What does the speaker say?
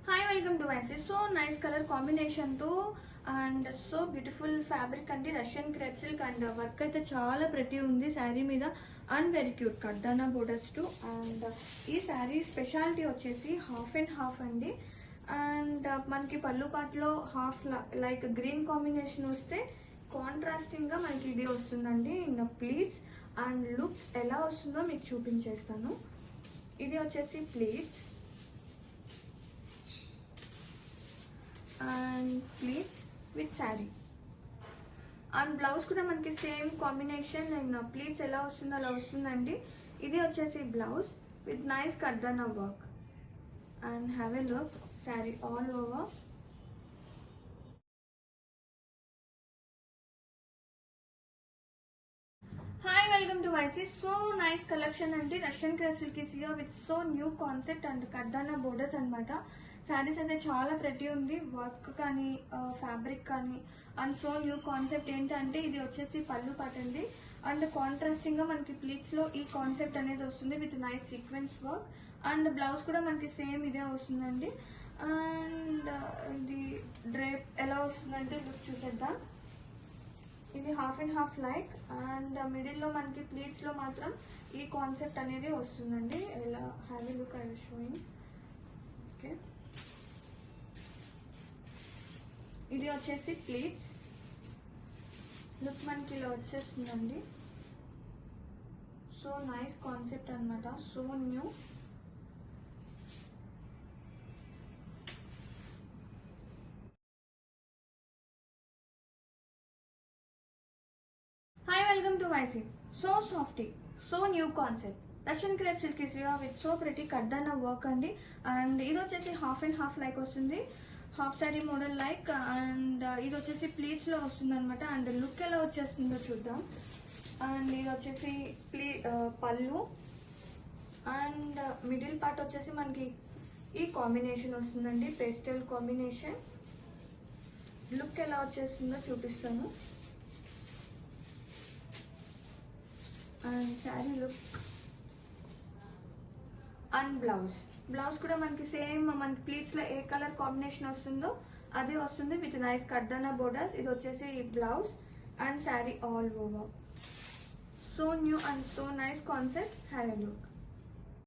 Hi, welcome to my sis. So nice color combination తో and so beautiful fabric అండి. Russian crepe silk and work అయితే చాలా ప్రతి ఉంది శారీ మీద అండ్ వెరీ క్యూట్ కడ్దానా బోర్డర్స్ టు. అండ్ ఈ శారీ స్పెషాలిటీ వచ్చేసి హాఫ్ అండ్ హాఫ్ అండి. అండ్ మనకి పళ్ళు పాటలో హాఫ్ లైక్ గ్రీన్ కాంబినేషన్ వస్తే కాంట్రాస్టింగ్ గా మనకి ఇది వస్తుందండి ఇన్ ప్లీట్స్. అండ్ లుక్స్ ఎలా వస్తుందో మీకు చూపించేస్తాను. ఇది వచ్చేసి pleats and pleats with sari and blouse కూడా మనకి సేమ్ కాంబినేషన్ అండ్ ప్లీట్స్ ఎలా వస్తుందో అలా వస్తుందండి. ఇది వచ్చేసి బ్లౌజ్ విత్ నైస్ కర్దానా work and have a look sari all over. Hi, welcome to YC. So nice collection అండి. Russian crepe silk is here with so new concept and కర్దానా borders అన్నమాట. శారీస్ అయితే చాలా ప్రతి ఉంది, వర్క్ కానీ ఫ్యాబ్రిక్ కానీ అండ్ సో న్యూ కాన్సెప్ట్ ఏంటంటే ఇది వచ్చేసి పళ్ళు పాట అండి. అండ్ కాంట్రాస్టింగ్ గా మనకి ప్లీట్స్ లో ఈ కాన్సెప్ట్ అనేది వస్తుంది with nice sequence work. And blouse కూడా మనకి సేమ్ ఇదే వస్తుందండి. అండ్ ఇది డ్రేప్ ఎలా వస్తుందంటే లుక్ చూసేద్దాం. ఇది half and half like and middle లో మనకి ప్లీట్స్ లో మాత్రం ఈ కాన్సెప్ట్ అనేది వస్తుందండి. ఎలా have a look I will showing. Okay, ఇది వచ్చేసి ప్లీట్స్ లుక్ మనకి ఇలా వచ్చేస్తుందండి. సో నైస్ కాన్సెప్ట్ అన్నమాట, so new. Hi, welcome to YC. So softy, so new concept. Russian crepe silk is here with so pretty కర్దానా work అండి. And ఇది వచ్చేసి హాఫ్ అండ్ హాఫ్ లైక్ వస్తుంది, half sari model like. And ఇది వచ్చేసి pleats లో వస్తుంది అనమాట. అండ్ లుక్ ఎలా వచ్చేస్తుందో చూద్దాం. అండ్ ఇది వచ్చేసి పళ్ళు అండ్ మిడిల్ పార్ట్ వచ్చేసి మనకి ఈ కాంబినేషన్ వస్తుందండి, పేస్టల్ కాంబినేషన్. లుక్ ఎలా వచ్చేస్తుందో చూపిస్తాను. And sari look and blouse కూడా మనకి సేమ్ మనకి ప్లీట్స్ లో ఏ కలర్ కాంబినేషన్ వస్తుందో అదే వస్తుంది విత్ నైస్ కర్దానా బోర్డర్స్. ఇది వచ్చేసి blouse and sari all over. So new and so nice concept. Have a look.